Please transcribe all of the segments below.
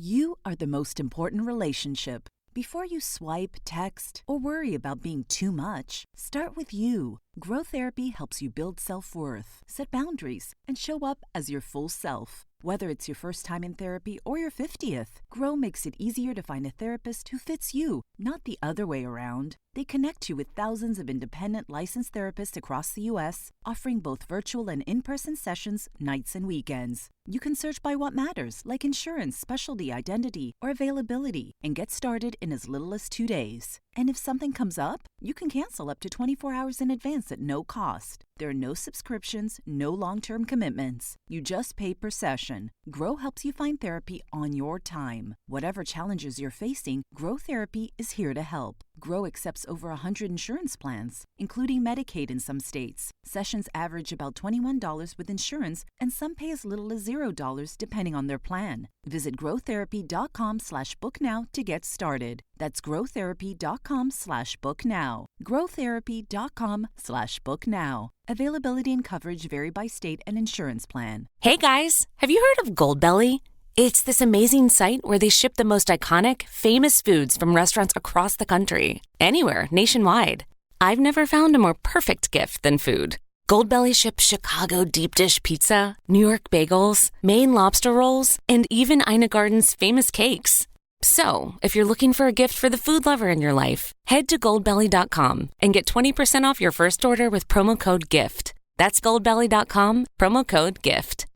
You are the most important relationship. Before you swipe, text, or worry about being too much, start with you. Grow Therapy helps you build self-worth, set boundaries, and show up as your full self. Whether it's your first time in therapy or your 50th, Grow makes it easier to find a therapist who fits you, not the other way around. They connect you with thousands of independent licensed therapists across the U.S., offering both virtual and in-person sessions, nights and weekends. You can search by what matters, like insurance, specialty, identity, or availability, and get started in as little as 2 days. And if something comes up, you can cancel up to 24 hours in advance at no cost. There are no subscriptions, no long-term commitments. You just pay per session. Grow helps you find therapy on your time. Whatever challenges you're facing, Grow Therapy is here to help. Grow accepts over 100 insurance plans, including Medicaid in some states. Sessions average about $21 with insurance, and some pay as little as $0 depending on their plan. Visit growtherapy.com/booknow to get started. That's growtherapy.com/booknow. growtherapy.com/booknow. Availability and coverage vary by state and insurance plan. Hey guys, have you heard of Goldbelly? It's this amazing site where they ship the most iconic, famous foods from restaurants across the country. Anywhere, nationwide. I've never found a more perfect gift than food. Goldbelly ships Chicago deep dish pizza, New York bagels, Maine lobster rolls, and even Ina Garden's famous cakes. So, if you're looking for a gift for the food lover in your life, head to goldbelly.com and get 20% off your first order with promo code GIFT. That's goldbelly.com, promo code GIFT.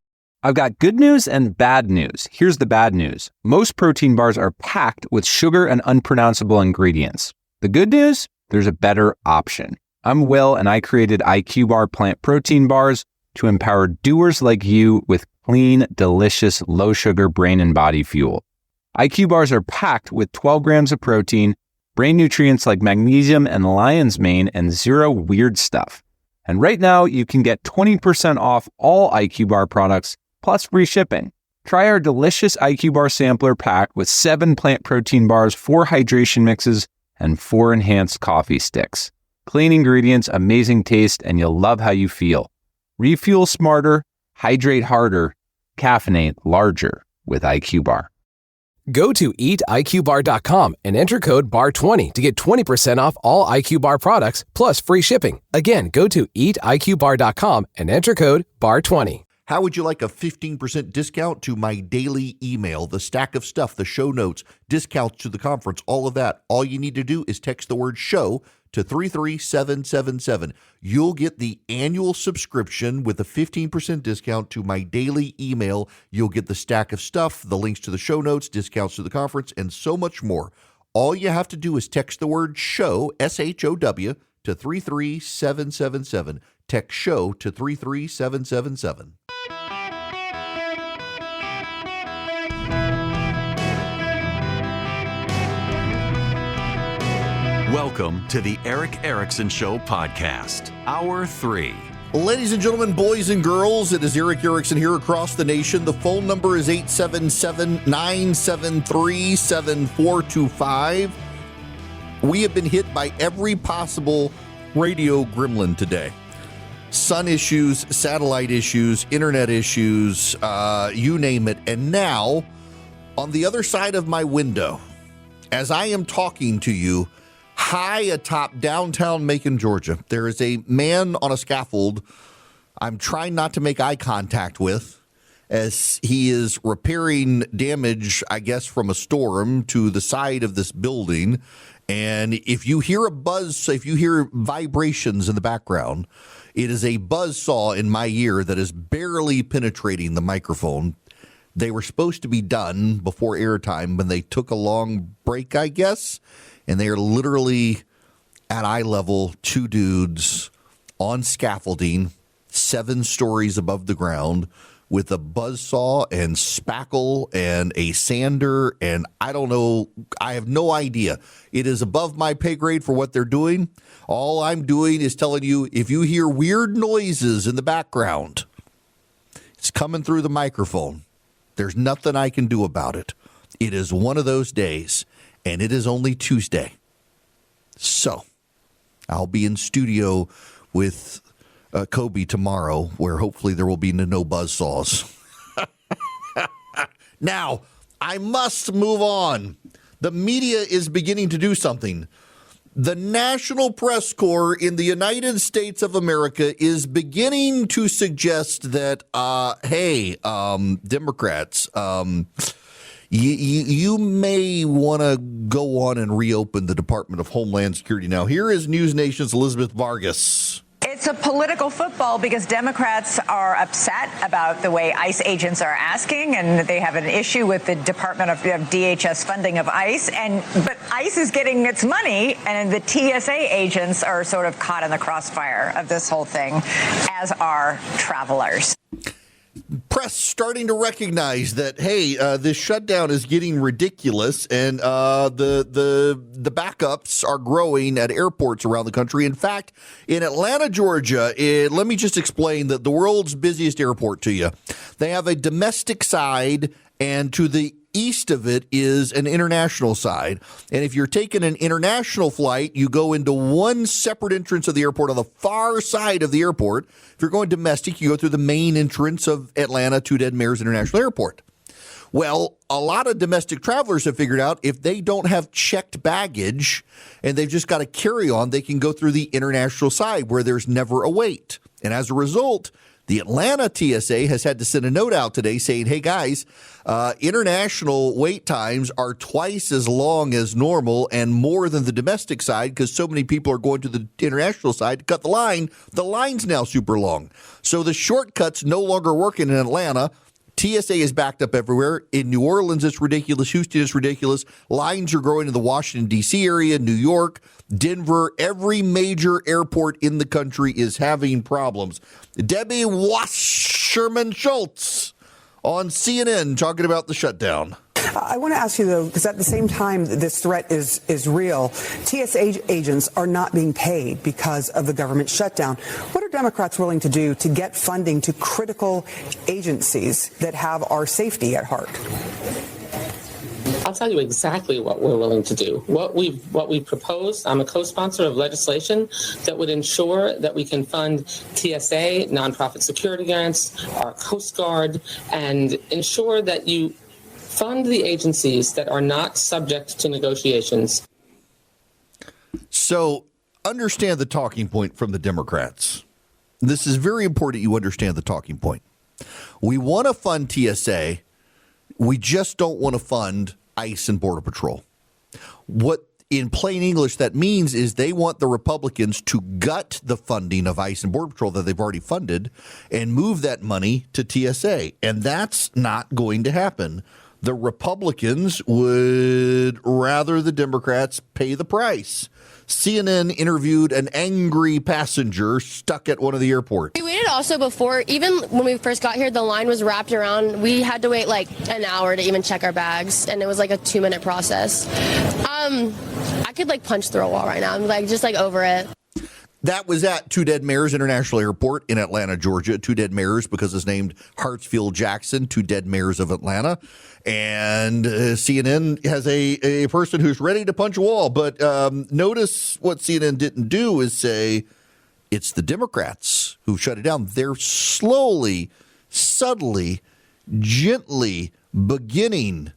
I've got good news and bad news. Here's the bad news. Most protein bars are packed with sugar and unpronounceable ingredients. The good news? There's a better option. I'm Will, and I created IQ Bar plant protein bars to empower doers like you with clean, delicious, low-sugar brain and body fuel. IQ bars are packed with 12 grams of protein, brain nutrients like magnesium and lion's mane, and zero weird stuff. And right now, you can get 20% off all IQ Bar products, plus free shipping. Try our delicious IQ Bar sampler pack with 7 plant protein bars, 4 hydration mixes, and 4 enhanced coffee sticks. Clean ingredients, amazing taste, and you'll love how you feel. Refuel smarter, hydrate harder, caffeinate larger with IQ Bar. Go to eatiqbar.com and enter code BAR20 to get 20% off all IQ Bar products plus free shipping. Again, go to eatiqbar.com and enter code BAR20. How would you like a 15% discount to my daily email, the stack of stuff, the show notes, discounts to the conference, all of that? All you need to do is text the word show to 33777. You'll get the annual subscription with a 15% discount to my daily email. You'll get the stack of stuff, the links to the show notes, discounts to the conference, and so much more. All you have to do is text the word show, SHOW, to 33777. Text show to 33777. Welcome to the Eric Erickson Show podcast, Hour 3. Ladies and gentlemen, boys and girls, it is Eric Erickson here across the nation. The phone number is 877-973-7425. We have been hit by every possible radio gremlin today. Sun issues, satellite issues, internet issues, you name it. And now, on the other side of my window, as I am talking to you, high atop downtown Macon, Georgia, there is a man on a scaffold I'm trying not to make eye contact with as he is repairing damage, I guess, from a storm to the side of this building. And if you hear a buzz, if you hear vibrations in the background, it is a buzzsaw in my ear that is barely penetrating the microphone. They were supposed to be done before airtime when they took a long break, I guess. And they are literally at eye level, 2 dudes on scaffolding, 7 stories above the ground with a buzzsaw and spackle and a sander. And I don't know. I have no idea. It is above my pay grade for what they're doing. All I'm doing is telling you, if you hear weird noises in the background, it's coming through the microphone. There's nothing I can do about it. It is one of those days. And it is only Tuesday. So I'll be in studio with Kobe tomorrow, where hopefully there will be no buzzsaws. Now, I must move on. The media is beginning to do something. The National Press Corps in the United States of America is beginning to suggest that, Democrats, you may want to go on and reopen the Department of Homeland Security. Now, here is News Nation's Elizabeth Vargas. It's a political football because Democrats are upset about the way ICE agents are asking, and they have an issue with the Department of DHS funding of ICE. But ICE is getting its money, and the TSA agents are sort of caught in the crossfire of this whole thing, as are travelers. Press starting to recognize that, hey, this shutdown is getting ridiculous, and the backups are growing at airports around the country. In fact, in Atlanta, Georgia, let me just explain the world's busiest airport to you. They have a domestic side, and to the east of it is an international side. And if you're taking an international flight, you go into one separate entrance of the airport on the far side of the airport. If you're going domestic, you go through the main entrance of Atlanta Two Dead Mayors International Airport. Well, a lot of domestic travelers have figured out if they don't have checked baggage and they've just got a carry-on, they can go through the international side where there's never a wait. And as a result, the Atlanta TSA has had to send a note out today saying, hey, guys, international wait times are twice as long as normal and more than the domestic side because so many people are going to the international side to cut the line. The line's now super long. So the shortcuts no longer working in Atlanta. TSA is backed up everywhere. In New Orleans, it's ridiculous. Houston, it's ridiculous. Lines are growing in the Washington, D.C. area, New York, Denver. Every major airport in the country is having problems. Debbie Wasserman Schultz on CNN talking about the shutdown. I want to ask you, though, because at the same time this threat is real, TSA agents are not being paid because of the government shutdown. What are Democrats willing to do to get funding to critical agencies that have our safety at heart? I'll tell you exactly what we're willing to do. What we proposed, I'm a co-sponsor of legislation that would ensure that we can fund TSA, nonprofit security grants, our Coast Guard, and ensure that you fund the agencies that are not subject to negotiations. So understand the talking point from the Democrats. This is very important you understand the talking point. We want to fund TSA. We just don't want to fund ICE and Border Patrol. What in plain English that means is they want the Republicans to gut the funding of ICE and Border Patrol that they've already funded and move that money to TSA. And that's not going to happen. The Republicans would rather the Democrats pay the price. CNN interviewed an angry passenger stuck at one of the airports. We waited also before, even when we first got here, the line was wrapped around. We had to wait like an hour to even check our bags, and it was like a 2-minute process. I could like punch through a wall right now. I'm like just like over it. That was at Two Dead Mayors International Airport in Atlanta, Georgia. Two Dead Mayors because it's named Hartsfield Jackson, Two Dead Mayors of Atlanta. And CNN has a person who's ready to punch a wall. But notice what CNN didn't do is say it's the Democrats who shut it down. They're slowly, subtly, gently beginning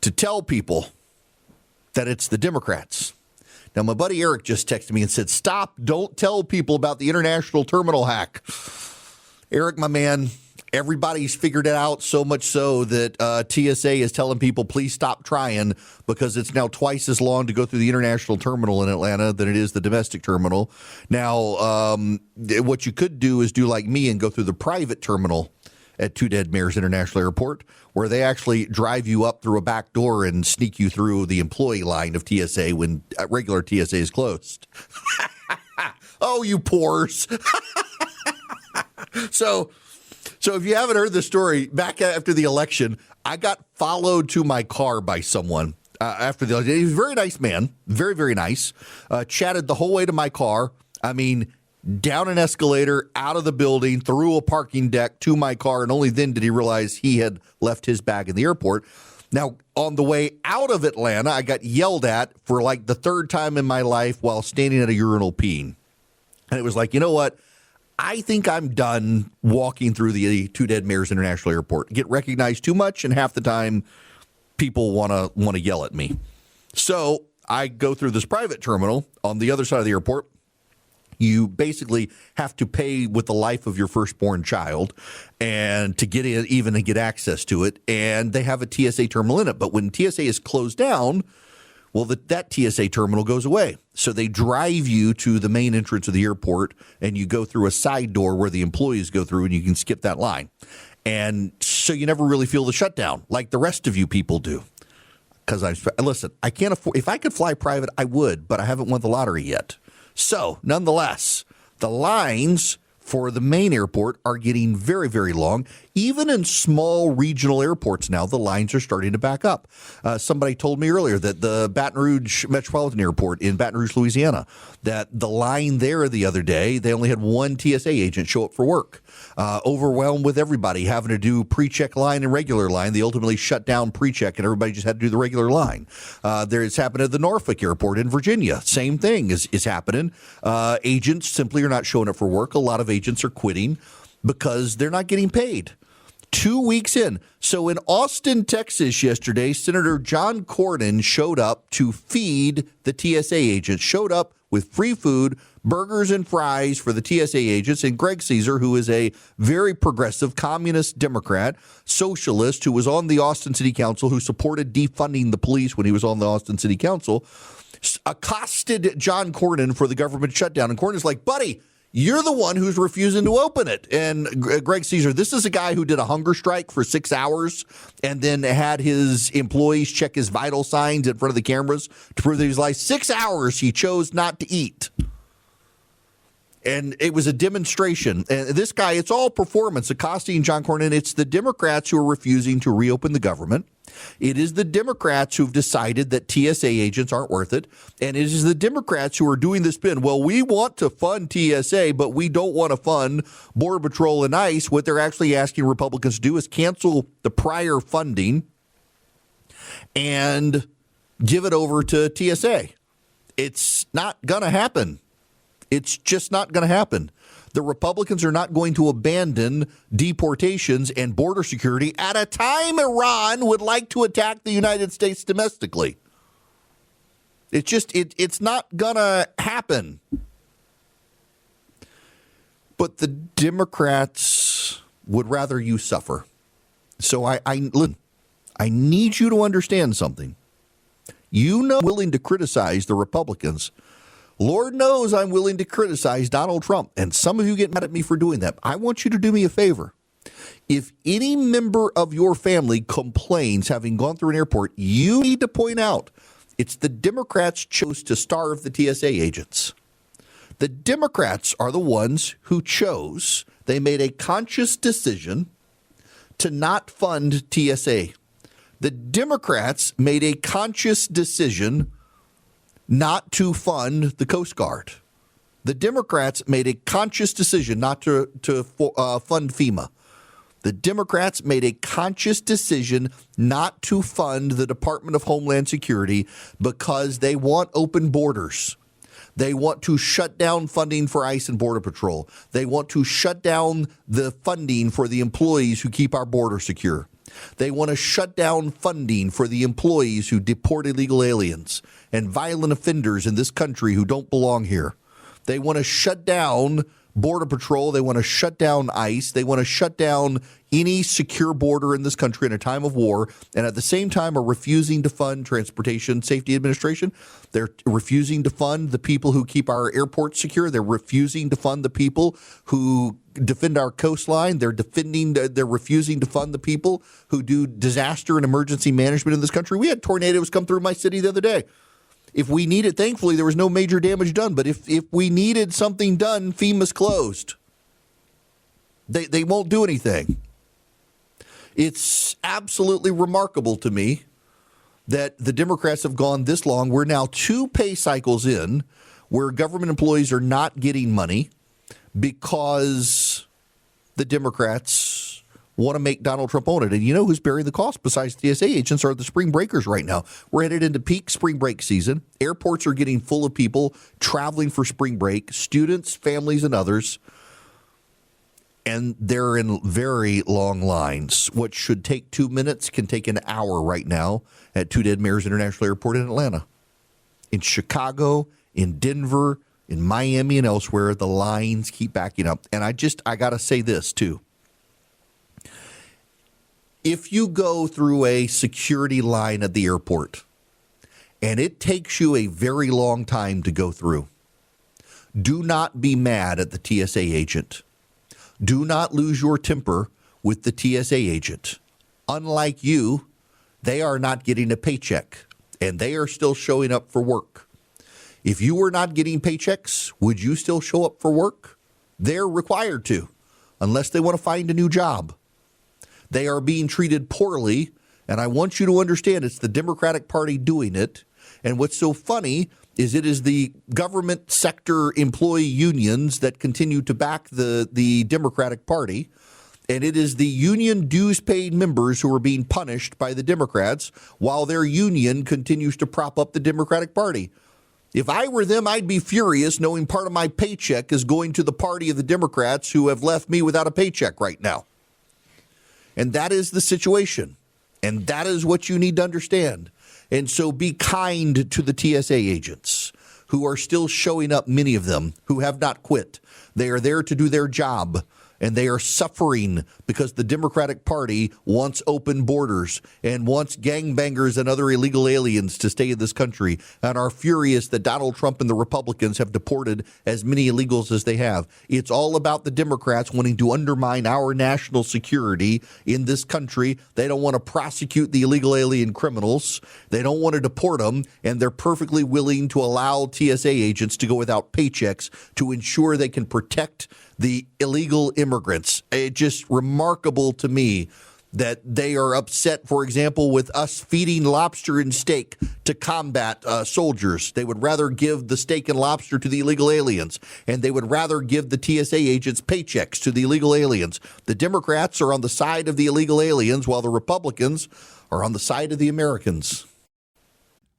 to tell people that it's the Democrats. Now, my buddy Eric just texted me and said, stop, don't tell people about the international terminal hack. Eric, my man, everybody's figured it out so much so that TSA is telling people, please stop trying because it's now twice as long to go through the international terminal in Atlanta than it is the domestic terminal. Now, what you could do is do like me and go through the private terminal at Two Dead Mayors International Airport, where they actually drive you up through a back door and sneak you through the employee line of TSA when regular TSA is closed. Oh, you pores. So if you haven't heard the story, back after the election, I got followed to my car by someone after the election. He was a very nice man, very, very nice. Chatted the whole way to my car. I mean, down an escalator, out of the building, through a parking deck to my car, and only then did he realize he had left his bag in the airport. Now, on the way out of Atlanta, I got yelled at for like the third time in my life while standing at a urinal peeing. And it was like, you know what? I think I'm done walking through the Two Dead Mayors International Airport. Get recognized too much, and half the time people want to yell at me. So I go through this private terminal on the other side of the airport. You basically have to pay with the life of your firstborn child and to get in, even to get access to it. And they have a TSA terminal in it. But when TSA is closed down, well, that TSA terminal goes away. So they drive you to the main entrance of the airport, and you go through a side door where the employees go through, and you can skip that line. And so you never really feel the shutdown like the rest of you people do. Because listen, I can't afford. If I could fly private, I would, but I haven't won the lottery yet. So, nonetheless, the lines for the main airport are getting very, very long. Even in small regional airports now, the lines are starting to back up. Somebody told me earlier that the Baton Rouge Metropolitan Airport in Baton Rouge, Louisiana, that the line there the other day, they only had one TSA agent show up for work. Overwhelmed with everybody having to do pre-check line and regular line. They ultimately shut down pre-check and everybody just had to do the regular line. It's happened at the Norfolk Airport in Virginia. Same thing is happening. Agents simply are not showing up for work. A lot of agents are quitting because they're not getting paid. 2 weeks in. So in Austin, Texas yesterday, Senator John Cornyn showed up to feed the TSA agents, showed up with free food, burgers and fries for the TSA agents, and Greg Caesar, who is a very progressive communist Democrat, socialist, who was on the Austin City Council, who supported defunding the police when he was on the Austin City Council, accosted John Cornyn for the government shutdown. And Cornyn's like, buddy, you're the one who's refusing to open it. And Greg Caesar, this is a guy who did a hunger strike for 6 hours and then had his employees check his vital signs in front of the cameras to prove that he was like 6 hours he chose not to eat. And it was a demonstration. And this guy, it's all performance, accosting John Cornyn. It's the Democrats who are refusing to reopen the government. It is the Democrats who've decided that TSA agents aren't worth it. And it is the Democrats who are doing this spin. Well, we want to fund TSA, but we don't want to fund Border Patrol and ICE. What they're actually asking Republicans to do is cancel the prior funding and give it over to TSA. It's not going to happen. It's just not going to happen. The Republicans are not going to abandon deportations and border security at a time Iran would like to attack the United States domestically. It's not going to happen. But the Democrats would rather you suffer. So I need you to understand something. You know, I'm willing to criticize the Republicans. Lord knows I'm willing to criticize Donald Trump, and some of you get mad at me for doing that. I want you to do me a favor. If any member of your family complains having gone through an airport, you need to point out it's the Democrats chose to starve the TSA agents. The Democrats are the ones who chose. They made a conscious decision to not fund TSA. The Democrats made a conscious decision not to fund the Coast Guard. The Democrats made a conscious decision not to fund FEMA. The Democrats made a conscious decision not to fund the Department of Homeland Security because they want open borders. They want to shut down funding for ICE and Border Patrol. They want to shut down the funding for the employees who keep our border secure. They want to shut down funding for the employees who deport illegal aliens and violent offenders in this country who don't belong here. They want to shut down Border Patrol. They want to shut down ICE. They want to shut down any secure border in this country in a time of war, and at the same time are refusing to fund Transportation Safety Administration. They're refusing to fund the people who keep our airports secure. They're refusing to fund the people who defend our coastline. They're refusing to fund the people who do disaster and emergency management in this country. We had tornadoes come through my city the other day. If we needed, thankfully, there was no major damage done. But if we needed something done, FEMA's closed. They won't do anything. It's absolutely remarkable to me that the Democrats have gone this long. We're now 2 pay cycles in where government employees are not getting money because the Democrats want to make Donald Trump own it. And you know who's bearing the cost besides TSA agents are the spring breakers right now. We're headed into peak spring break season. Airports are getting full of people traveling for spring break, students, families, and others. And they're in very long lines. What should take 2 minutes can take an hour right now at Two Dead Mayors International Airport in Atlanta. In Chicago, in Denver, in Miami, and elsewhere, the lines keep backing up. And I got to say this, too. If you go through a security line at the airport and it takes you a very long time to go through, do not be mad at the TSA agent. Do not lose your temper with the TSA agent. Unlike you, they are not getting a paycheck, and they are still showing up for work. If you were not getting paychecks, would you still show up for work? They're required to, unless they want to find a new job. They are being treated poorly, and I want you to understand it's the Democratic Party doing it. And what's so funny is it is the government sector employee unions that continue to back the Democratic Party, and it is the union dues-paid members who are being punished by the Democrats while their union continues to prop up the Democratic Party. If I were them, I'd be furious knowing part of my paycheck is going to the party of the Democrats who have left me without a paycheck right now. And that is the situation, and that is what you need to understand. And so be kind to the TSA agents who are still showing up, many of them who have not quit. They are there to do their job, and they are suffering because the Democratic Party wants open borders and wants gangbangers and other illegal aliens to stay in this country and are furious that Donald Trump and the Republicans have deported as many illegals as they have. It's all about the Democrats wanting to undermine our national security in this country. They don't want to prosecute the illegal alien criminals. They don't want to deport them, and they're perfectly willing to allow TSA agents to go without paychecks to ensure they can protect the illegal immigrants. It's just remarkable to me that they are upset, for example, with us feeding lobster and steak to combat soldiers. They would rather give the steak and lobster to the illegal aliens, and they would rather give the TSA agents paychecks to the illegal aliens. The Democrats are on the side of the illegal aliens, while the Republicans are on the side of the Americans.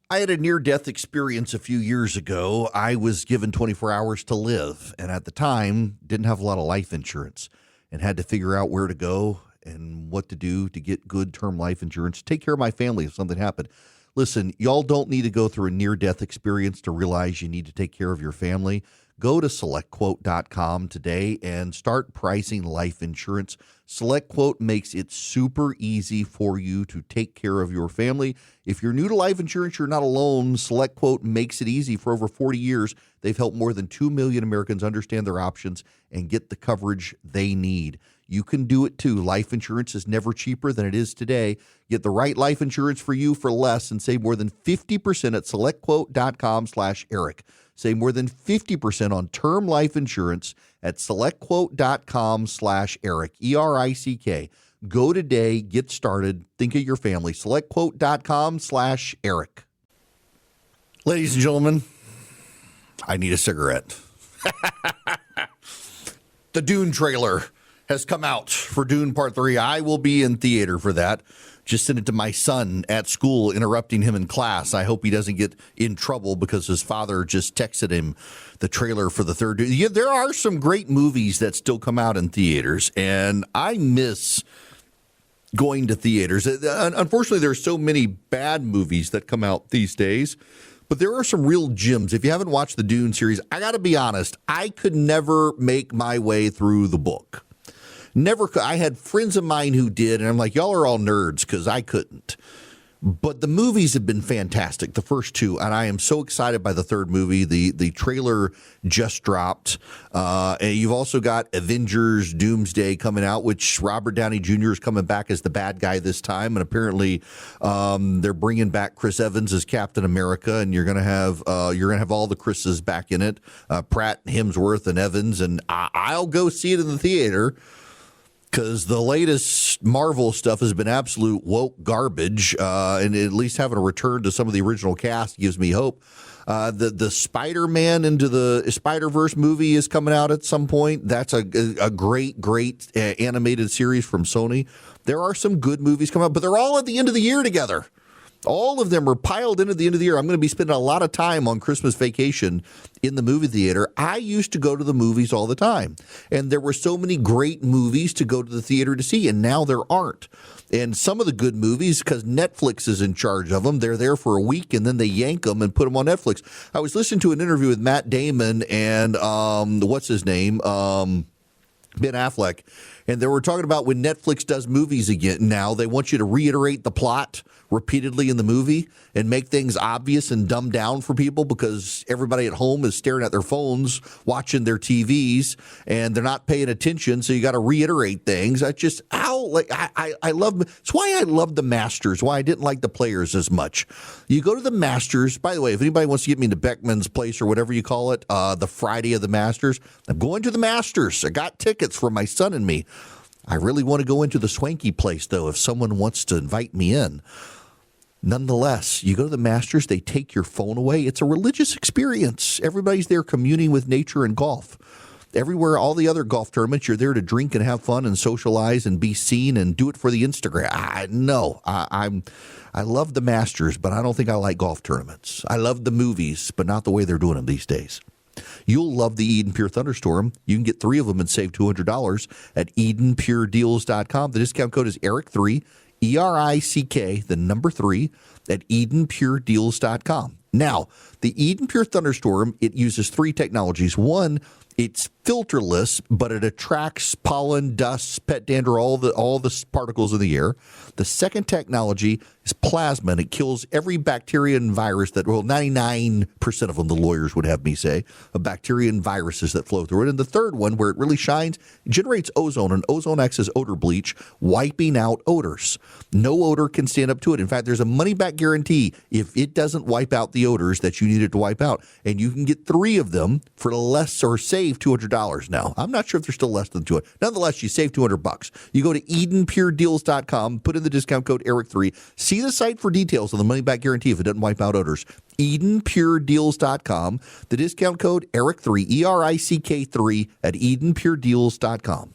I had a near-death experience a few years ago. I was given 24 hours to live, and at the time, didn't have a lot of life insurance and had to figure out where to go and what to do to get good term life insurance, take care of my family if something happened. Listen, y'all don't need to go through a near-death experience to realize you need to take care of your family. Go to SelectQuote.com today and start pricing life insurance. SelectQuote makes it super easy for you to take care of your family. If you're new to life insurance, you're not alone. SelectQuote makes it easy. For over 40 years, they've helped more than 2 million Americans understand their options and get the coverage they need. You can do it too. Life insurance is never cheaper than it is today. Get the right life insurance for you for less and save more than 50% at SelectQuote.com/Eric. Save more than 50% on term life insurance at SelectQuote.com/Eric, ERICK. Go today, get started, think of your family. SelectQuote.com/Eric. Ladies and gentlemen, I need a cigarette. The Dune trailer has come out for Dune Part 3. I will be in theater for that. Just sent it to my son at school, interrupting him in class. I hope he doesn't get in trouble because his father just texted him the trailer for the third. Yeah, there are some great movies that still come out in theaters, and I miss going to theaters. Unfortunately, there are so many bad movies that come out these days, but there are some real gems. If you haven't watched the Dune series, I got to be honest, I could never make my way through the book. Never could. I had friends of mine who did, and I'm like, y'all are all nerds because I couldn't. But the movies have been fantastic, the first two, and I am so excited by the third movie. The trailer just dropped. And you've also got Avengers Doomsday coming out, which Robert Downey Jr. is coming back as the bad guy this time. And apparently they're bringing back Chris Evans as Captain America, and you're going to have all the Chris's back in it, Pratt, Hemsworth, and Evans. And I'll go see it in the theater, because the latest Marvel stuff has been absolute woke garbage, and at least having a return to some of the original cast gives me hope. The Spider-Man into the Spider-Verse movie is coming out at some point. That's a great animated series from Sony. There are some good movies coming out, but they're all at the end of the year together. All of them are piled into the end of the year. I'm going to be spending a lot of time on Christmas vacation in the movie theater. I used to go to the movies all the time, and there were so many great movies to go to the theater to see, and now there aren't. And some of the good movies, because Netflix is in charge of them, they're there for a week, and then they yank them and put them on Netflix. I was listening to an interview with Matt Damon and what's his name? Ben Affleck, and they were talking about when Netflix does movies again now, they want you to reiterate the plot repeatedly in the movie and make things obvious and dumbed down for people because everybody at home is staring at their phones, watching their TVs, and they're not paying attention, so you got to reiterate things. I just, I love, it's why I love the Masters, why I didn't like the Players as much. You go to the Masters, by the way, if anybody wants to get me into Beckman's Place or whatever you call it, the Friday of the Masters, I'm going to the Masters. I got tickets for my son and me. I really want to go into the swanky place, though, if someone wants to invite me in. Nonetheless, you go to the Masters, they take your phone away. It's a religious experience. Everybody's there communing with nature and golf. Everywhere, all the other golf tournaments, you're there to drink and have fun and socialize and be seen and do it for the Instagram. I love the Masters, but I don't think I like golf tournaments. I love the movies, but not the way they're doing them these days. You'll love the Eden Pure Thunderstorm. You can get 3 of them and save $200 at EdenPureDeals.com. The discount code is ERIC3, ERICK, the number 3, at EdenPureDeals.com. Now, the Eden Pure Thunderstorm, it uses 3 technologies. One, it's filterless, but it attracts pollen, dust, pet dander, all the particles in the air. The second technology is plasma, and it kills every bacteria and virus that, 99% of them, the lawyers would have me say, of bacteria and viruses that flow through it. And the third one, where it really shines, it generates ozone, and ozone acts as odor bleach, wiping out odors. No odor can stand up to it. In fact, there's a money-back guarantee if it doesn't wipe out the odors that you need it to wipe out. And you can get 3 of them for less or save $200 now. I'm not sure if they're still less than $200. Nonetheless, you save $200. You go to EdenPureDeals.com, put in the discount code ERIC3. See the site for details on the money-back guarantee if it doesn't wipe out odors. EdenPureDeals.com. The discount code ERIC3, ERICK3 at EdenPureDeals.com.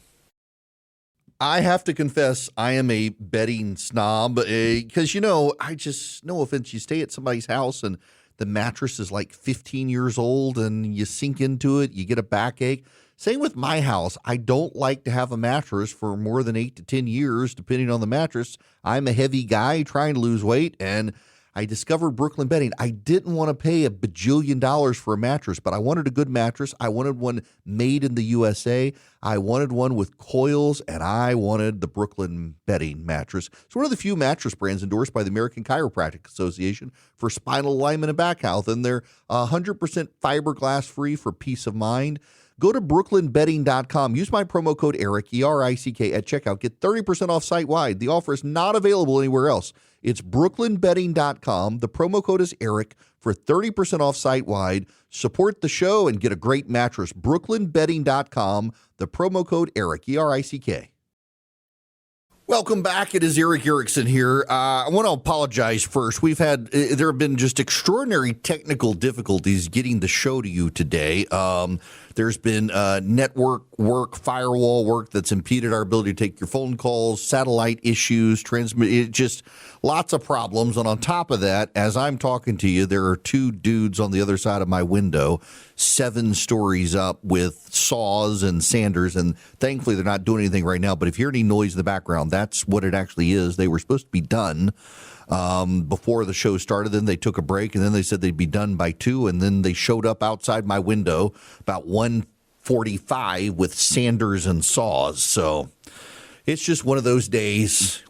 I have to confess, I am a betting snob because, I just, no offense, you stay at somebody's house and the mattress is like 15 years old and you sink into it, you get a backache. Same with my house. I don't like to have a mattress for more than 8 to 10 years, depending on the mattress. I'm a heavy guy trying to lose weight, and I discovered Brooklyn Bedding. I didn't want to pay $1 bajillion for a mattress, but I wanted a good mattress. I wanted one made in the USA. I wanted one with coils, and I wanted the Brooklyn Bedding mattress. It's one of the few mattress brands endorsed by the American Chiropractic Association for spinal alignment and back health, and they're 100% fiberglass free for peace of mind. Go to brooklynbedding.com. Use my promo code ERIC, ERICK, at checkout. Get 30% off site-wide. The offer is not available anywhere else. It's brooklynbedding.com. The promo code is ERIC for 30% off site-wide. Support the show and get a great mattress. brooklynbedding.com. The promo code ERIC, ERICK. Welcome back. It is Eric Erickson here. I want to apologize first. There have been just extraordinary technical difficulties getting the show to you today. There's been network work, firewall work that's impeded our ability to take your phone calls, satellite issues, just lots of problems. And on top of that, as I'm talking to you, there are 2 dudes on the other side of my window, 7 stories up with saws and sanders. And thankfully, they're not doing anything right now. But if you hear any noise in the background, that's what it actually is. They were supposed to be done before the show started. Then they took a break, and then they said they'd be done by 2, and then they showed up outside my window about 1:45 with sanders and saws. So it's just one of those days.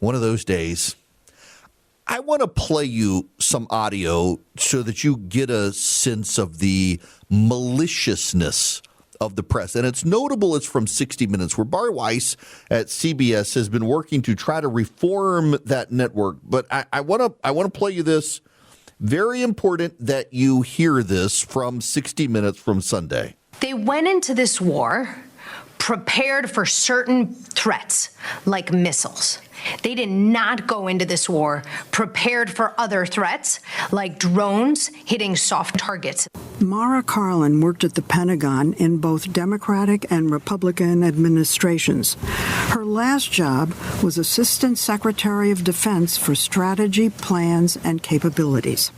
I want to play you some audio so that you get a sense of the maliciousness of the press. And it's notable it's from 60 Minutes, where Bart Weiss at CBS has been working to try to reform that network. But I want to play you this. Very important that you hear this from 60 Minutes from Sunday. They went into this war prepared for certain threats like missiles. They did not go into this war prepared for other threats like drones hitting soft targets. Mara Karlan worked at the Pentagon in both Democratic and Republican administrations. Her last job was Assistant Secretary of Defense for Strategy, Plans, and Capabilities.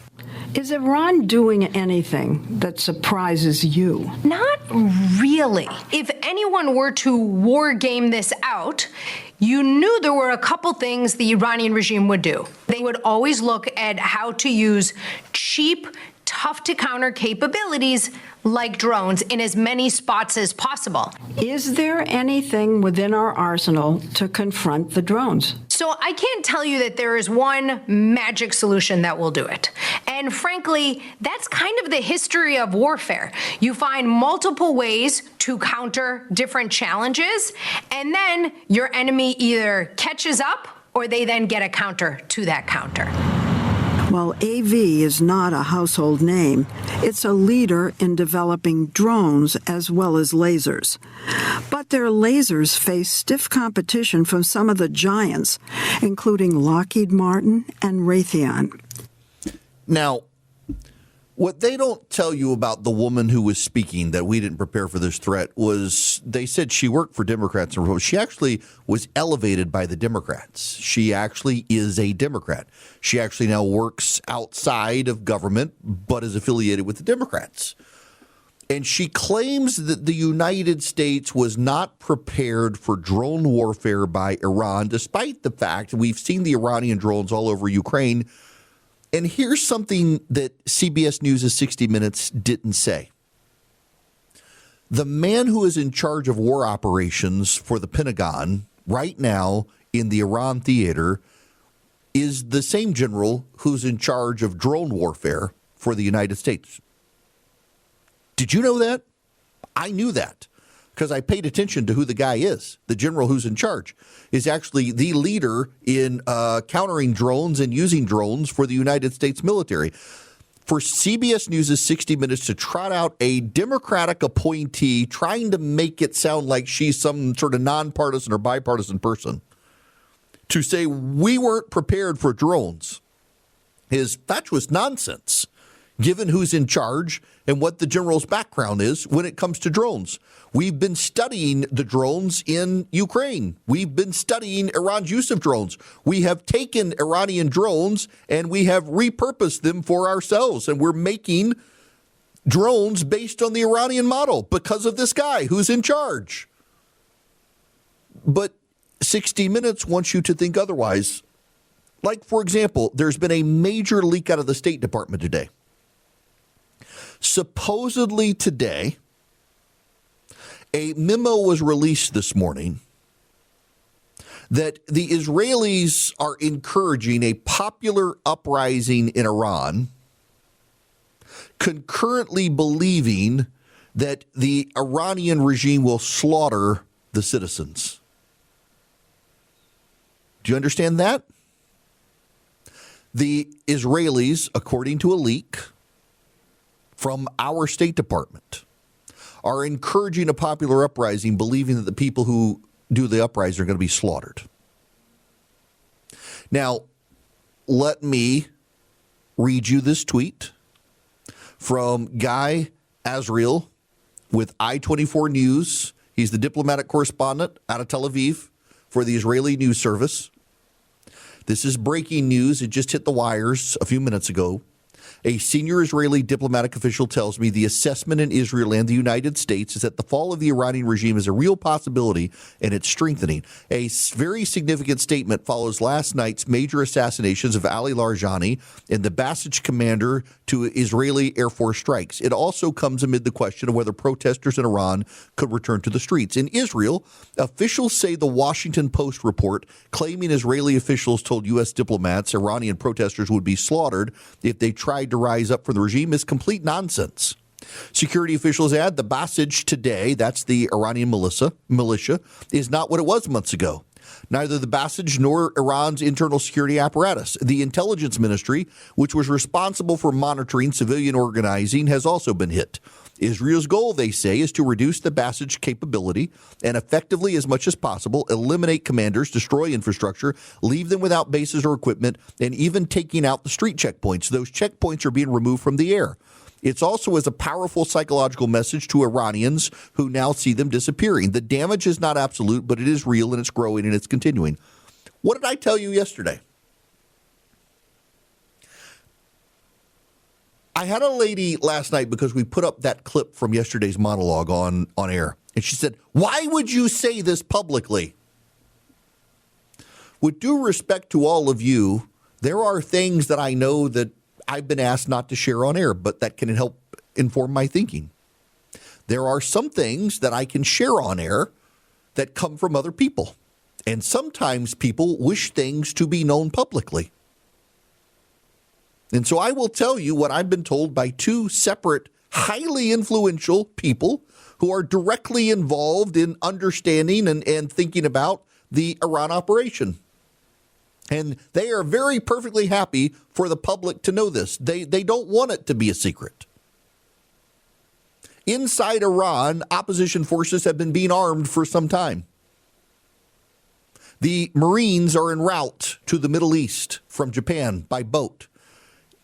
Is Iran doing anything that surprises you? Not really. If anyone were to war game this out, you knew there were a couple things the Iranian regime would do. They would always look at how to use cheap, tough-to-counter capabilities like drones in as many spots as possible. Is there anything within our arsenal to confront the drones? So I can't tell you that there is one magic solution that will do it. And frankly, that's kind of the history of warfare. You find multiple ways to counter different challenges, and then your enemy either catches up or they then get a counter to that counter. While AV is not a household name, it's a leader in developing drones as well as lasers. But their lasers face stiff competition from some of the giants, including Lockheed Martin and Raytheon. Now, what they don't tell you about the woman who was speaking that we didn't prepare for this threat was they said she worked for Democrats and Republicans. She actually was elevated by the Democrats. She actually is a Democrat. She actually now works outside of government, but is affiliated with the Democrats. And she claims that the United States was not prepared for drone warfare by Iran, despite the fact we've seen the Iranian drones all over Ukraine. And here's something that CBS News' 60 Minutes didn't say. The man who is in charge of war operations for the Pentagon right now in the Iran theater is the same general who's in charge of drone warfare for the United States. Did you know that? I knew that because I paid attention to who the guy is. The general who's in charge is actually the leader in countering drones and using drones for the United States military. For CBS News' 60 Minutes to trot out a Democratic appointee trying to make it sound like she's some sort of nonpartisan or bipartisan person, to say we weren't prepared for drones is fatuous nonsense, given who's in charge and what the general's background is when it comes to drones. We've been studying the drones in Ukraine. We've been studying Iran's use of drones. We have taken Iranian drones and we have repurposed them for ourselves. And we're making drones based on the Iranian model because of this guy who's in charge. But 60 Minutes wants you to think otherwise. Like, for example, there's been a major leak out of the State Department today. Supposedly today, a memo was released this morning that the Israelis are encouraging a popular uprising in Iran, concurrently believing that the Iranian regime will slaughter the citizens. Do you understand that? The Israelis, according to a leak from our State Department, are encouraging a popular uprising, believing that the people who do the uprising are going to be slaughtered. Now, let me read you this tweet from Guy Azriel with I-24 News. He's the diplomatic correspondent out of Tel Aviv for the Israeli news service. This is breaking news. It just hit the wires a few minutes ago. A senior Israeli diplomatic official tells me the assessment in Israel and the United States is that the fall of the Iranian regime is a real possibility and it's strengthening. A very significant statement follows last night's major assassinations of Ali Larijani and the Basij commander to Israeli Air Force strikes. It also comes amid the question of whether protesters in Iran could return to the streets. In Israel, officials say the Washington Post report claiming Israeli officials told U.S. diplomats Iranian protesters would be slaughtered if they tried to rise up for the regime is complete nonsense. Security officials add the Basij today, that's the Iranian militia, is not what it was months ago. Neither the Basij nor Iran's internal security apparatus. The intelligence ministry, which was responsible for monitoring civilian organizing, has also been hit. Israel's goal, they say, is to reduce the passage capability and effectively, as much as possible, eliminate commanders, destroy infrastructure, leave them without bases or equipment, and even taking out the street checkpoints. Those checkpoints are being removed from the air. It's also as a powerful psychological message to Iranians who now see them disappearing. The damage is not absolute, but it is real, and it's growing, and it's continuing. What did I tell you yesterday? I had a lady last night because we put up that clip from yesterday's monologue on air. And she said, "Why would you say this publicly?" With due respect to all of you, there are things that I know that I've been asked not to share on air, but that can help inform my thinking. There are some things that I can share on air that come from other people. And sometimes people wish things to be known publicly. And so I will tell you what I've been told by two separate, highly influential people who are directly involved in understanding and thinking about the Iran operation. And they are very perfectly happy for the public to know this. They don't want it to be a secret. Inside Iran, opposition forces have been being armed for some time. The Marines are en route to the Middle East from Japan by boat.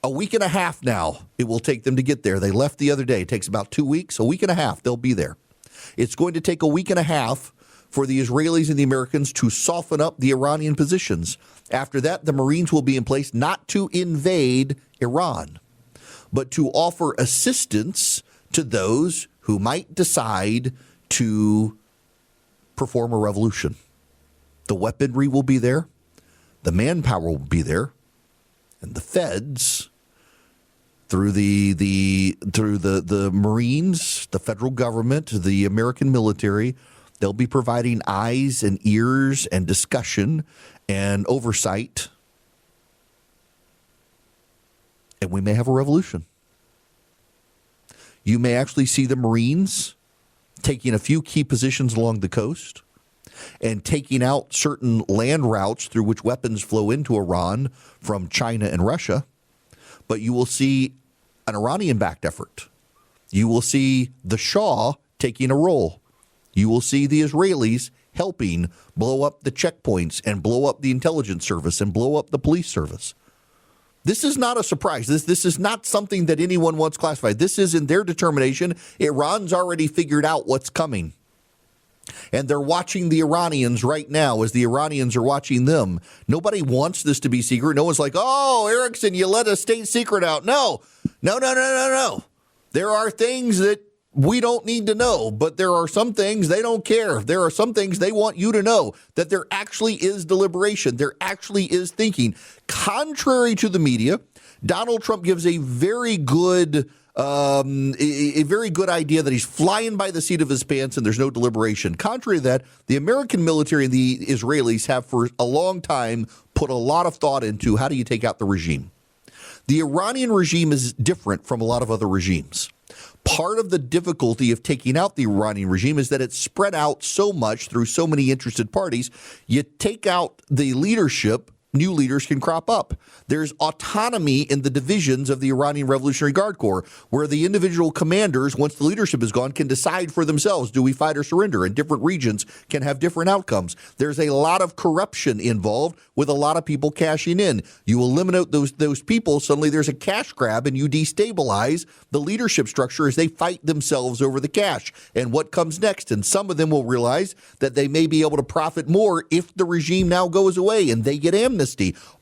A week and a half now it will take them to get there. They left the other day. It takes about 2 weeks, a week and a half, they'll be there. It's going to take a week and a half for the Israelis and the Americans to soften up the Iranian positions. After that, the Marines will be in place not to invade Iran, but to offer assistance to those who might decide to perform a revolution. The weaponry will be there, the manpower will be there, and the feds, through the Marines, the federal government, the American military, they'll be providing eyes and ears and discussion and oversight. And we may have a revolution. You may actually see the Marines taking a few key positions along the coast and taking out certain land routes through which weapons flow into Iran from China and Russia. But you will see an Iranian-backed effort. You will see the Shah taking a role. You will see the Israelis helping blow up the checkpoints and blow up the intelligence service and blow up the police service. This is not a surprise. This is not something that anyone wants classified. This is in their determination. Iran's already figured out what's coming. And they're watching the Iranians right now as the Iranians are watching them. Nobody wants this to be secret. No one's like, "Oh, Erickson, you let a state secret out." No. There are things that we don't need to know, but there are some things they don't care. There are some things they want you to know, that there actually is deliberation. There actually is thinking. Contrary to the media, Donald Trump gives a very good idea that he's flying by the seat of his pants and there's no deliberation. Contrary to that, the American military and the Israelis have for a long time put a lot of thought into how do you take out the regime. The Iranian regime is different from a lot of other regimes. Part of the difficulty of taking out the Iranian regime is that it's spread out so much through so many interested parties. You take out the leadership, new leaders can crop up. There's autonomy in the divisions of the Iranian Revolutionary Guard Corps, where the individual commanders, once the leadership is gone, can decide for themselves, do we fight or surrender? And different regions can have different outcomes. There's a lot of corruption involved with a lot of people cashing in. You eliminate those people, suddenly there's a cash grab, and you destabilize the leadership structure as they fight themselves over the cash. And what comes next? And some of them will realize that they may be able to profit more if the regime now goes away and they get amnesty.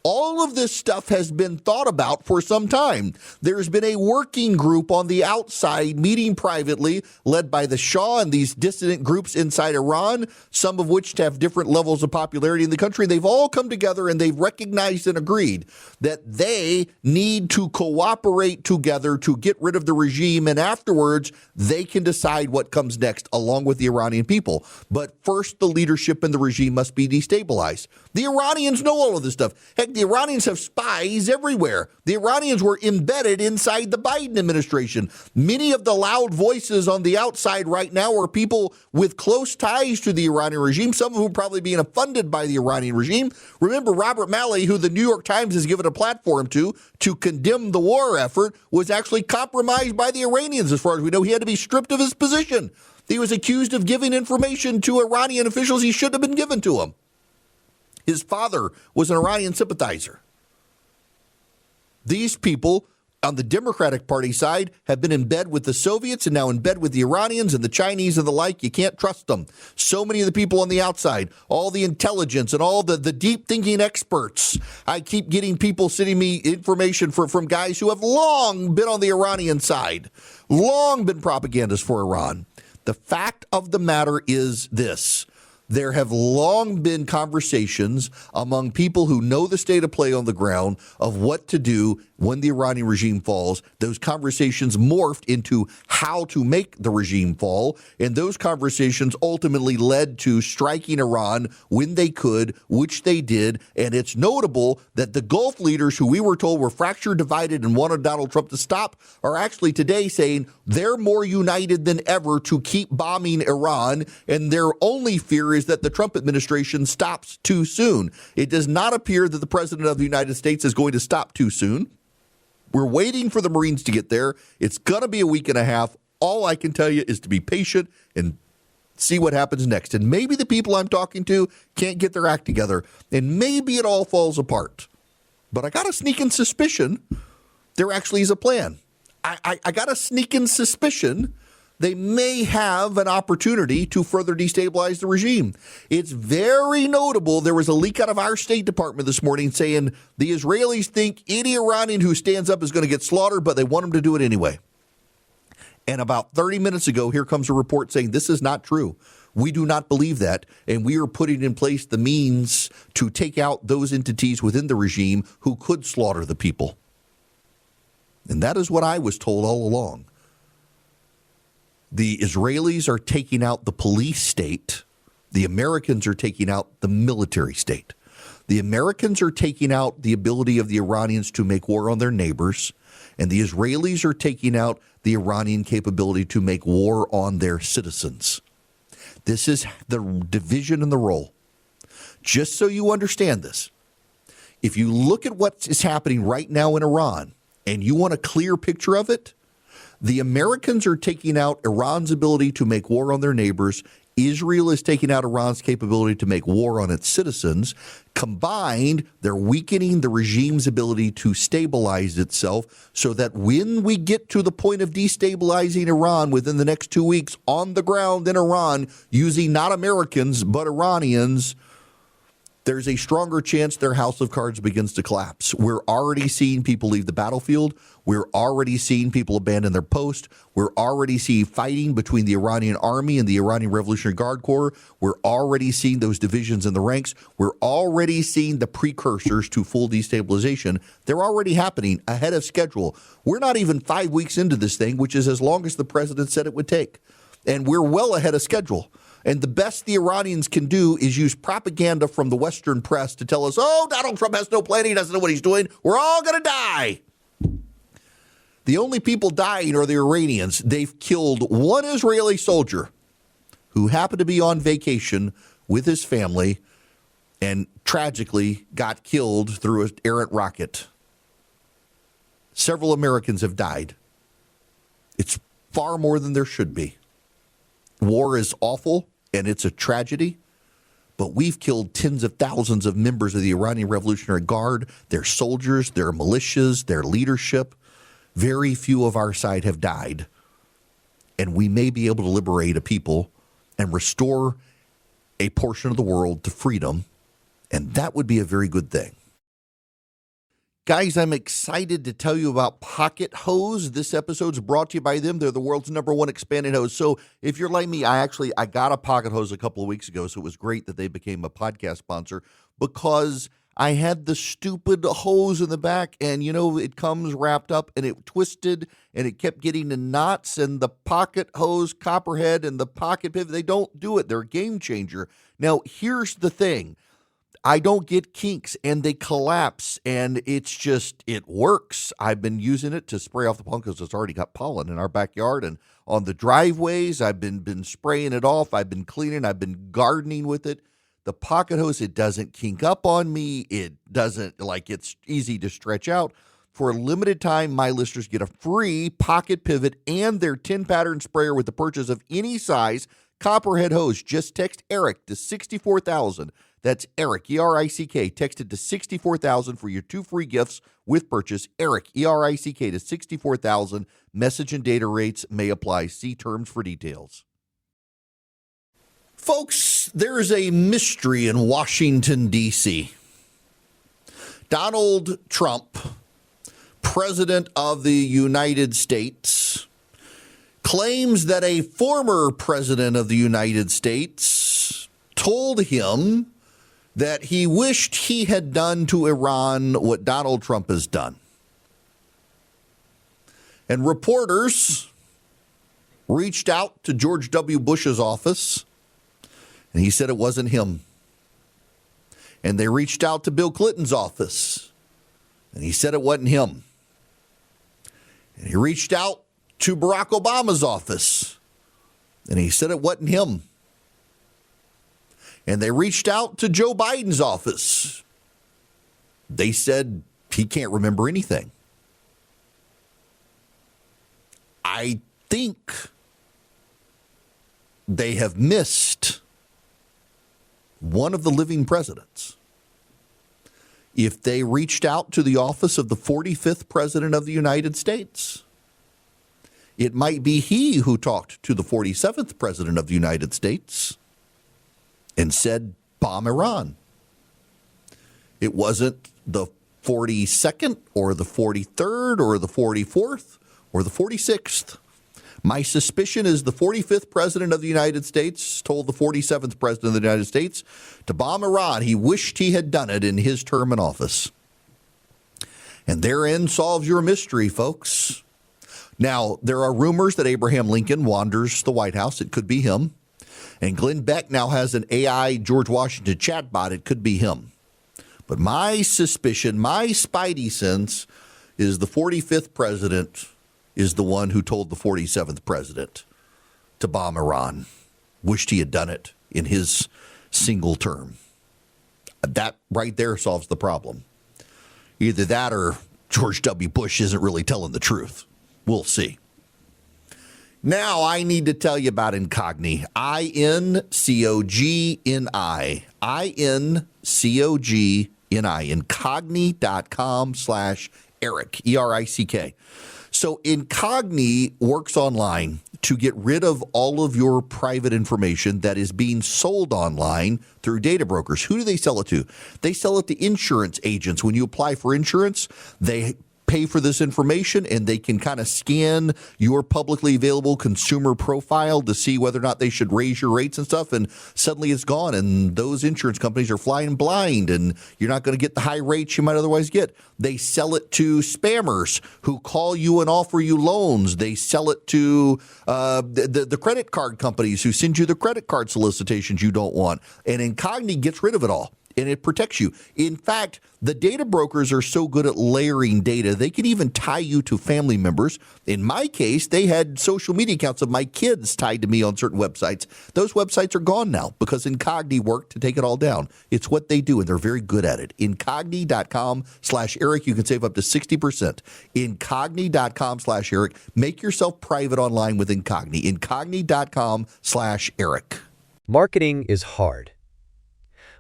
All of this stuff has been thought about for some time. There's been a working group on the outside meeting privately, led by the Shah and these dissident groups inside Iran, some of which have different levels of popularity in the country. They've all come together and they've recognized and agreed that they need to cooperate together to get rid of the regime, and afterwards they can decide what comes next along with the Iranian people. But first, the leadership and the regime must be destabilized. The Iranians know all of this this stuff. Heck, the Iranians have spies everywhere. The Iranians were embedded inside the Biden administration. Many of the loud voices on the outside right now are people with close ties to the Iranian regime, some of whom probably being funded by the Iranian regime. Remember, Robert Malley, who the New York Times has given a platform to condemn the war effort, was actually compromised by the Iranians. As far as we know, he had to be stripped of his position. He was accused of giving information to Iranian officials he shouldn't have been given to him. His father was an Iranian sympathizer. These people on the Democratic Party side have been in bed with the Soviets and now in bed with the Iranians and the Chinese and the like. You can't trust them. So many of the people on the outside, all the intelligence and all the deep thinking experts. I keep getting people sending me information from guys who have long been on the Iranian side, long been propagandists for Iran. The fact of the matter is this. There have long been conversations among people who know the state of play on the ground of what to do when the Iranian regime falls. Those conversations morphed into how to make the regime fall, and those conversations ultimately led to striking Iran when they could, which they did. And it's notable that the Gulf leaders who we were told were fractured, divided, and wanted Donald Trump to stop are actually today saying they're more united than ever to keep bombing Iran, and their only fear is that the Trump administration stops too soon. It does not appear that the president of the United States is going to stop too soon. We're waiting for the Marines to get there. It's going to be a week and a half. All I can tell you is to be patient and see what happens next. And maybe the people I'm talking to can't get their act together, and maybe it all falls apart. But I got a sneaking suspicion there actually is a plan. I got a sneaking suspicion they may have an opportunity to further destabilize the regime. It's very notable. There was a leak out of our State Department this morning saying the Israelis think any Iranian who stands up is going to get slaughtered, but they want him to do it anyway. And about 30 minutes ago, here comes a report saying this is not true. We do not believe that, and we are putting in place the means to take out those entities within the regime who could slaughter the people. And that is what I was told all along. The Israelis are taking out the police state. The Americans are taking out the military state. The Americans are taking out the ability of the Iranians to make war on their neighbors, and the Israelis are taking out the Iranian capability to make war on their citizens. This is the division and the role. Just so you understand this, if you look at what is happening right now in Iran and you want a clear picture of it, the Americans are taking out Iran's ability to make war on their neighbors. Israel is taking out Iran's capability to make war on its citizens. Combined, they're weakening the regime's ability to stabilize itself so that when we get to the point of destabilizing Iran within the next 2 weeks on the ground in Iran, using not Americans but Iranians, there's a stronger chance their house of cards begins to collapse. We're already seeing people leave the battlefield. We're already seeing people abandon their post. We're already seeing fighting between the Iranian army and the Iranian Revolutionary Guard Corps. We're already seeing those divisions in the ranks. We're already seeing the precursors to full destabilization. They're already happening ahead of schedule. We're not even 5 weeks into this thing, which is as long as the president said it would take. And we're well ahead of schedule. And the best the Iranians can do is use propaganda from the Western press to tell us, oh, Donald Trump has no plan. He doesn't know what he's doing. We're all going to die. The only people dying are the Iranians. They've killed one Israeli soldier who happened to be on vacation with his family and tragically got killed through an errant rocket. Several Americans have died. It's far more than there should be. War is awful, and it's a tragedy, but we've killed tens of thousands of members of the Iranian Revolutionary Guard, their soldiers, their militias, their leadership. Very few of our side have died, and we may be able to liberate a people and restore a portion of the world to freedom, and that would be a very good thing. Guys, I'm excited to tell you about Pocket Hose. This episode's brought to you by them. They're the world's #1 expanded hose. So if you're like me, I got a Pocket Hose a couple of weeks ago, so it was great that they became a podcast sponsor because I had the stupid hose in the back and, it comes wrapped up and it twisted and it kept getting in knots, and the Pocket Hose Copperhead and the Pocket Pivot, they don't do it. They're a game changer. Now, here's the thing. I don't get kinks and they collapse, and it's just, it works. I've been using it to spray off the pollen because it's already got pollen in our backyard and on the driveways. I've been spraying it off. I've been cleaning. I've been gardening with it. The pocket hose, it doesn't kink up on me. It doesn't, like, it's easy to stretch out. For a limited time, my listeners get a free pocket pivot and their 10-pattern sprayer with the purchase of any size Copperhead hose. Just text ERIC to 64,000. That's ERIC, E-R-I-C-K. Text it to 64,000 for your 2 free gifts with purchase. ERIC, E-R-I-C-K to 64,000. Message and data rates may apply. See terms for details. Folks, there is a mystery in Washington, D.C. Donald Trump, President of the United States, claims that a former president of the United States told him that he wished he had done to Iran what Donald Trump has done. And reporters reached out to George W. Bush's office, and he said it wasn't him. And they reached out to Bill Clinton's office, and he said it wasn't him. And he reached out to Barack Obama's office, and he said it wasn't him. And they reached out to Joe Biden's office. They said he can't remember anything. I think they have missed one of the living presidents. If they reached out to the office of the 45th president of the United States, it might be he who talked to the 47th president of the United States and said, bomb Iran. It wasn't the 42nd or the 43rd or the 44th or the 46th. My suspicion is the 45th president of the United States told the 47th president of the United States to bomb Iran. He wished he had done it in his term in office. And therein solves your mystery, folks. Now, there are rumors that Abraham Lincoln wanders the White House. It could be him. And Glenn Beck now has an AI George Washington chatbot. It could be him. But my suspicion, my spidey sense, is the 45th president is the one who told the 47th president to bomb Iran. Wished he had done it in his single term. That right there solves the problem. Either that or George W. Bush isn't really telling the truth. We'll see. Now I need to tell you about Incogni. I-N-C-O-G-N-I. I-N-C-O-G-N-I. Incogni.com/Eric. E-R-I-C-K. So Incogni works online to get rid of all of your private information that is being sold online through data brokers. Who do they sell it to? They sell it to insurance agents. When you apply for insurance, they pay for this information, and they can kind of scan your publicly available consumer profile to see whether or not they should raise your rates and stuff, and suddenly it's gone, and those insurance companies are flying blind, and you're not going to get the high rates you might otherwise get. They sell it to spammers who call you and offer you loans. They sell it to the credit card companies who send you the credit card solicitations you don't want, and Incogni gets rid of it all. And it protects you. In fact, the data brokers are so good at layering data, they can even tie you to family members. In my case, they had social media accounts of my kids tied to me on certain websites. Those websites are gone now because Incogni worked to take it all down. It's what they do, and they're very good at it. Incogni.com/Eric. You can save up to 60%. Incogni.com/Eric. Make yourself private online with Incogni. Incogni.com/Eric. Marketing is hard.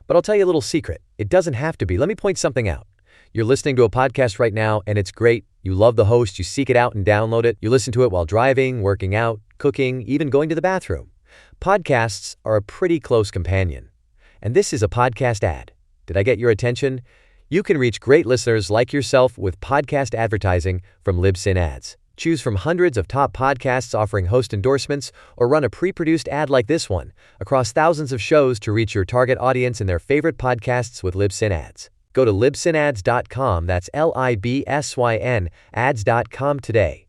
But I'll tell you a little secret. It doesn't have to be. Let me point something out. You're listening to a podcast right now, and it's great. You love the host. You seek it out and download it. You listen to it while driving, working out, cooking, even going to the bathroom. Podcasts are a pretty close companion. And this is a podcast ad. Did I get your attention? You can reach great listeners like yourself with podcast advertising from Libsyn Ads. Choose from hundreds of top podcasts offering host endorsements, or run a pre-produced ad like this one across thousands of shows to reach your target audience and their favorite podcasts with Libsyn Ads. Go to libsynads.com, that's Libsyn, ads.com today.